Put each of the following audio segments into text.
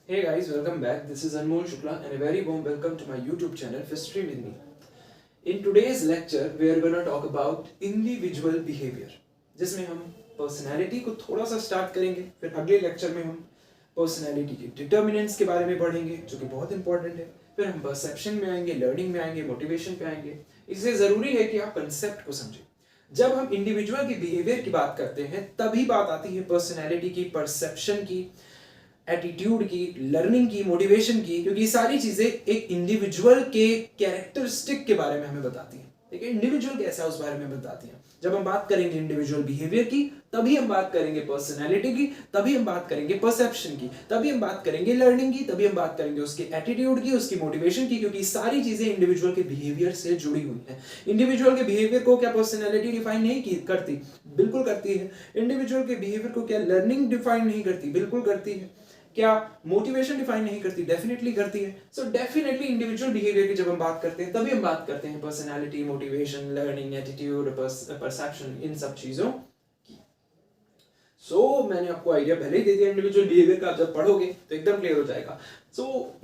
Hey guys, welcome back. This is Anmol Shukla and a very warm welcome to my YouTube channel History with me. In today's lecture, we are going to talk about individual behavior, जिसमें हम personality को थोड़ा सा start करेंगे, फिर अगले lecture में हम पर्सनालिटी के डिटर्मिनेंट्स के बारे में पढ़ेंगे जो कि बहुत इंपॉर्टेंट है, फिर हम परसेप्शन में आएंगे, लर्निंग में आएंगे, मोटिवेशन पे आएंगे। इसलिए ज़रूरी है कि आप कंसेप्ट को समझें। जब हम इंडिविजुअल की बिहेवियर की बात करते हैं तभी बात आती है पर्सनैलिटी की, परसेप्शन की, एटीट्यूड की, लर्निंग की, मोटिवेशन की, क्योंकि ये सारी चीजें एक इंडिविजुअल के कैरेक्टरिस्टिक के बारे में हमें बताती हैं। ठीक है, इंडिविजुअल कैसा है उस बारे में बताती हैं। जब हम बात करेंगे इंडिविजुअल बिहेवियर की, तभी हम बात करेंगे पर्सनैलिटी की, तभी हम बात करेंगे परसेप्शन की, तभी हम बात करेंगे लर्निंग की, तभी हम बात करेंगे उसके एटीट्यूड की, उसकी मोटिवेशन की, क्योंकि सारी चीजें इंडिविजुअल के बिहेवियर से जुड़ी हुई हैं। इंडिविजुअल के बिहेवियर को क्या पर्सनैलिटी डिफाइन नहीं करती? बिल्कुल करती है। इंडिविजुअल के बिहेवियर को क्या लर्निंग डिफाइन नहीं करती? बिल्कुल करती है। क्या मोटिवेशन डिफाइन नहीं करती? डेफिनेटली करती है। सो डेफिनेटली इंडिविजुअल बिहेवियर की जब हम बात करते हैं तभी हम बात करते हैं personality, motivation, learning, attitude, perception, इन सब चीजों की। मैंने आपको आइडिया पहले ही दे दिया इंडिविजुअल बिहेवियर का, जब पढ़ोगे तो एकदम क्लियर हो जाएगा।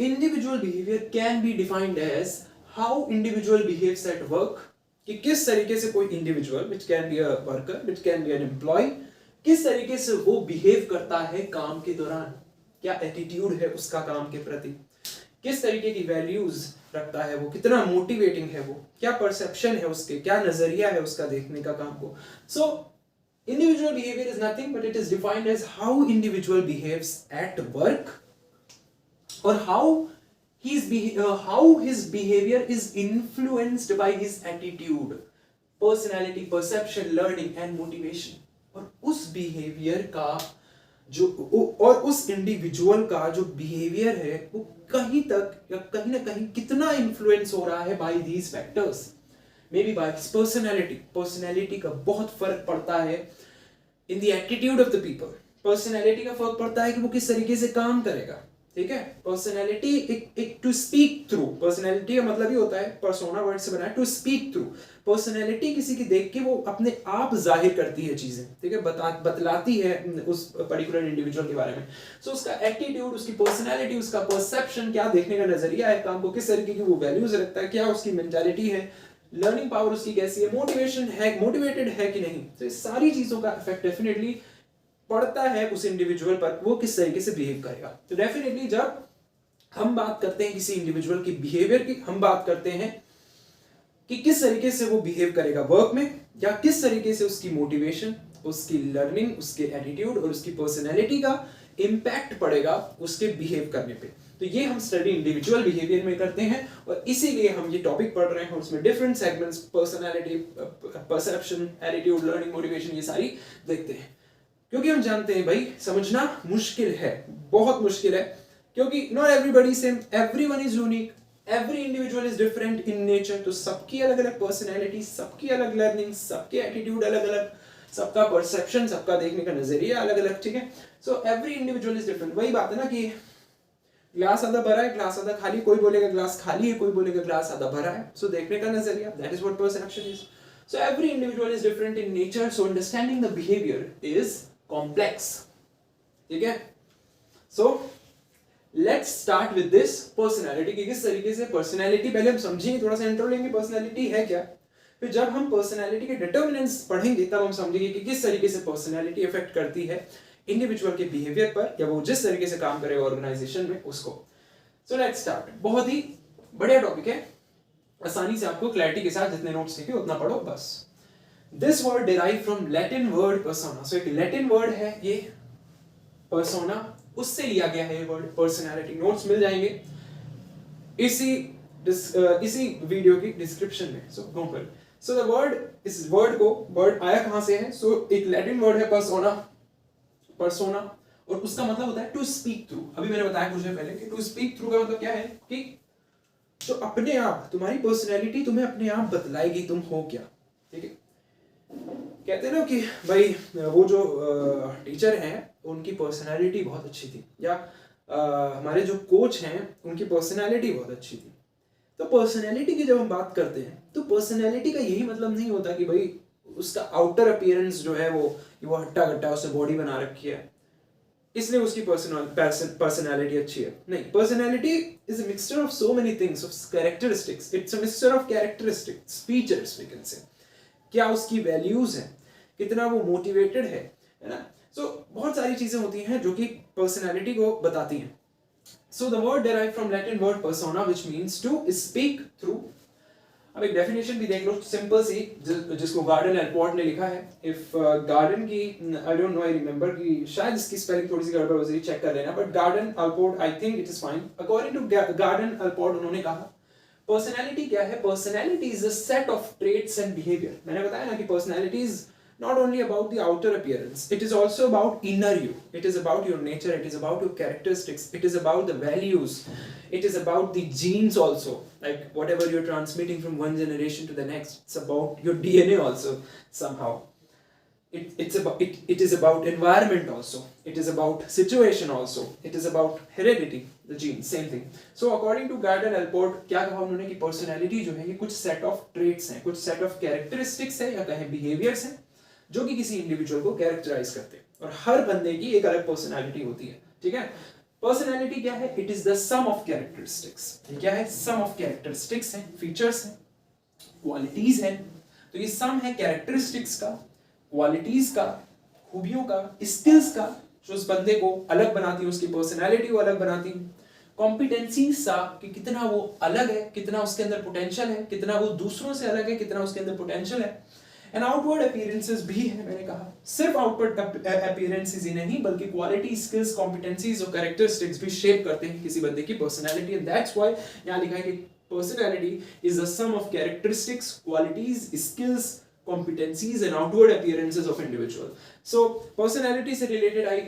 Individual behaviour can be defined as how individual behaves at work, कि किस तरीके से कोई individual, which can be a worker, which can be an employ, किस तरीके से वो बिहेव करता है काम के दौरान, क्या एटीट्यूड है उसका काम के प्रति, किस तरीके की वैल्यूज रखता है वो, कितना मोटिवेटिंग है वो, क्या परसेप्शन है उसके, क्या नजरिया है उसका देखने का काम को। So individual behaviour is nothing but it is defined as how individual behaves at work और how his behavior is influenced by his attitude, personality, perception, learning and motivation। और उस बिहेवियर का जो और उस इंडिविजुअल का जो बिहेवियर है वो कहीं तक या कहीं ना कहीं कितना इन्फ्लुएंस हो रहा है by these factors, may be by his personality का बहुत फर्क पड़ता है in the attitude of the people. Personality का फर्क पड़ता है कि वो किस तरीके से काम करेगा। ठीक है, पर्सनैलिटी एक टू स्पीक थ्रू, पर्सनैलिटी का मतलब ही होता है, पर्सोना वर्ड से बना है, टू स्पीक थ्रू। पर्सनैलिटी किसी की देख के वो अपने आप जाहिर करती है चीजें, ठीक है, बतलाती है उस पर्टिकुलर इंडिविजुअल के बारे में। उसका एटीट्यूड, उसकी पर्सनैलिटी, उसका परसेप्शन, क्या देखने का नजरिया है काम को, किस तरीके की वो वैल्यूज रखता है, क्या उसकी मेंटालिटी है, लर्निंग पावर उसकी कैसी है, मोटिवेशन है, मोटिवेटेड है कि नहीं। तो इस सारी चीजों का इफेक्ट डेफिनेटली पड़ता है उस इंडिविजुअल पर, वो किस तरीके से बिहेव करेगा। तो डेफिनेटली जब हम बात करते हैं किसी इंडिविजुअल की बिहेवियर की, हम बात करते हैं कि किस तरीके से वो बिहेव करेगा वर्क में, या किस तरीके से उसकी मोटिवेशन, उसकी लर्निंग, उसके एटीट्यूड और उसकी पर्सनैलिटी का इंपैक्ट पड़ेगा उसके बिहेव करने पे। तो ये हम स्टडी इंडिविजुअल बिहेवियर में करते हैं और इसीलिए हम ये टॉपिक पढ़ रहे हैं और उसमें different segments, personality, perception, attitude, learning, motivation, ये सारी देखते हैं। क्योंकि हम जानते हैं भाई समझना मुश्किल है, बहुत मुश्किल है, क्योंकि not everybody same, everyone is unique, every individual is different in nature. तो सबकी अलग अलग पर्सनैलिटी, सबकी अलग लर्निंग, सबके एटीट्यूड अलग अलग, सबका परसेप्शन, सबका देखने का नजरिया अलग अलग। ठीक है, so every individual is different. वही बात है ना कि ग्लास आधा भरा है, ग्लास आधा खाली, कोई बोलेगा ग्लास खाली है, कोई बोलेगा ग्लास आधा भरा है। सो देखने का नजरिया, that is what perception is. So every individual is different in nature, so understanding the behavior is complex. ठीक है, so let's start with this personality कि किस तरीके से पर्सनैलिटी, पहले हम समझेंगे, थोड़ा सा इंट्रो लेंगे पर्सनैलिटी है क्या, फिर जब हम पर्सनैलिटी के डिटर्मिनेंट्स पढ़ेंगे तब हम समझेंगे कि किस तरीके से पर्सनैलिटी इफेक्ट करती है इंडिविजुअल के बिहेवियर पर, या वो जिस तरीके से काम करेगा ऑर्गेनाइजेशन में उसको। So let's start. बहुत ही बढ़िया टॉपिक है, आसानी से आपको क्लैरिटी के साथ जितने नोट्स लिखे उतना पढ़ो बस। This word derive from Latin word persona. So एक लैटिन वर्ड है ये पर्सोना, उससे लिया गया है ये वर्ड पर्सनैलिटी। नोट्स मिल जाएंगे इसी वीडियो की डिस्क्रिप्शन में, so don't worry. So the word, इस वर्ड को, वर्ड आया कहां से है? सो एक लैटिन वर्ड है पर्सोना, और उसका मतलब होता है टू स्पीक थ्रू। अभी मैंने बताया कुछ देर पहले कि टू स्पीक थ्रू का मतलब क्या है कि जो अपने आप, तुम्हारी पर्सनैलिटी तुम्हें अपने आप बतलाएगी तुम हो क्या। ठीक है, कहते हैं ना कि भाई वो जो टीचर हैं उनकी पर्सनैलिटी बहुत अच्छी थी, या हमारे जो कोच हैं उनकी पर्सनैलिटी बहुत अच्छी थी। तो पर्सनैलिटी की जब हम बात करते हैं तो पर्सनैलिटी का यही मतलब नहीं होता कि भाई उसका आउटर अपीयरेंस जो है वो हट्टा कट्टा, उससे बॉडी बना रखी है, इसलिए उसकी पर्सनालिटी अच्छी है। नहीं, personality is a mixture of so many things, of characteristics, it's a mixture of characteristics, features we can say. क्या उसकी वैल्यूज है, कितना वो मोटिवेटेड है ना। सो बहुत सारी चीजें होती हैं जो कि पर्सनालिटी को बताती हैं। So the word derive from Latin word persona which means to speak through. अब एक डेफिनेशन भी देख लो सिंपल सी, जिसको गार्डन एल्पोर्ट ने लिखा है। इफ गार्डन की I don't know, I remember कि शायद इसकी स्पेलिंग थोड़ी सी गड़बड़ हो रही, चेक कर लेना, but Gordon Allport I think it is fine. According to Gordon Allport उन्होंने कहा पर्सनालिटी क्या है, personality is a set of traits and behaviour. मैंने बताया ना कि personality is not only about the outer appearance, it is also about inner you, it is about your nature, it is about your characteristics, it is about the values, it is about the genes also, like whatever you're transmitting from one generation to the next, it's about your DNA also somehow. It is about environment also, it is about situation also, it is about heredity, the genes, same thing. So according to Gardner Allport, क्या कहा उन्होंने कि personality जो है ये कुछ set of traits हैं, कुछ set of characteristics है या कहें behaviors हैं जो कि किसी इंडिविजुअल को कैरेक्टराइज करते हैं, और हर बंदे की एक अलग पर्सनालिटी होती है। ठीक है, पर्सनालिटी क्या है, it is the sum of characteristics. ये क्या है, सम ऑफ कैरेक्टरिस्टिक्स है, फीचर्स है, क्वालिटीज है। तो ये सम है कैरेक्टरिस्टिक्स का, क्वालिटीज का, खूबियों का, स्किल्स का, जो उस बंदे को अलग बनाती है, उसकी पर्सनालिटी को अलग बनाती है। कॉम्पिटेंसीज सा कि कितना वो अलग है, कितना उसके अंदर पोटेंशियल है, कितना वो दूसरों से अलग है, कितना उसके अंदर पोटेंशियल है। एंड आउटवर्ड अपीयरेंसेस भी है, मैंने कहा सिर्फ आउटवर्ड अपीयरेंसेस ही नहीं बल्कि क्वालिटी, स्किल्स, कॉम्पिटेंसीज और कैरेक्टरिस्टिक्स भी शेप करते हैं किसी बंदे की पर्सनालिटी। एंड दैट्स व्हाई यहाँ लिखा है कि personality is the sum of characteristics, qualities, skills, competencies and outward appearances of individual. So personality से रिलेटेड आई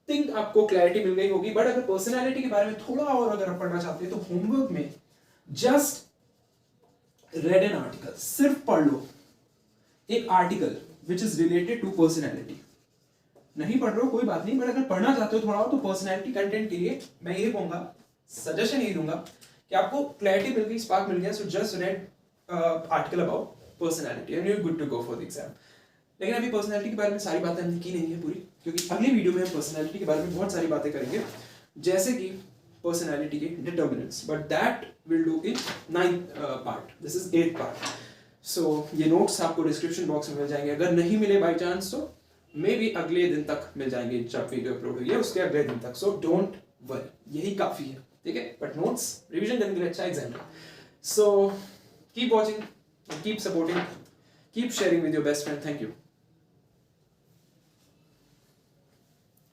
थिंक आपको क्लैरिटी मिल गई होगी। बट अगर पर्सनालिटी के बारे में थोड़ा और अगर आप पढ़ना चाहते हैं तो होमवर्क में जस्ट रेड एन आर्टिकल, सिर्फ पढ़ लो एक article which is related to personality. नहीं पढ़ रहे हो कोई बात नहीं, बट अगर पढ़ना चाहते हो थोड़ा और तो पर्सनैलिटी कंटेंट के लिए मैं ये कहूंगा, सजेशन ये दूंगा कि आपको क्लैरिटी मिल गई, स्पार्क मिल गया, so just read article about personality and you are good to go for the exam. लेकिन अभी पर्सनैलिटी के बारे में सारी बातें हमने की नहीं है पूरी, क्योंकि अगली वीडियो में हम पर्सनैलिटी के बारे में बहुत सारी बातें करेंगे, जैसे कि पर्सनैलिटी के determinants, but that will do in 9th part, this is 8th part. So ये नोट्स आपको डिस्क्रिप्शन बॉक्स में मिल जाएंगे, अगर नहीं मिले बाई चांस तो मे बी अगले दिन तक मिल जाएंगे जब वीडियो अपलोड हुई है उसके अगले दिन तक। सो डोंट वरी, यही काफी है, ठीक है। बट नोट्स रिवीजन करने के लिए अच्छा एग्जाम है। So keep watching, keep supporting, keep sharing with your best friend. Thank you.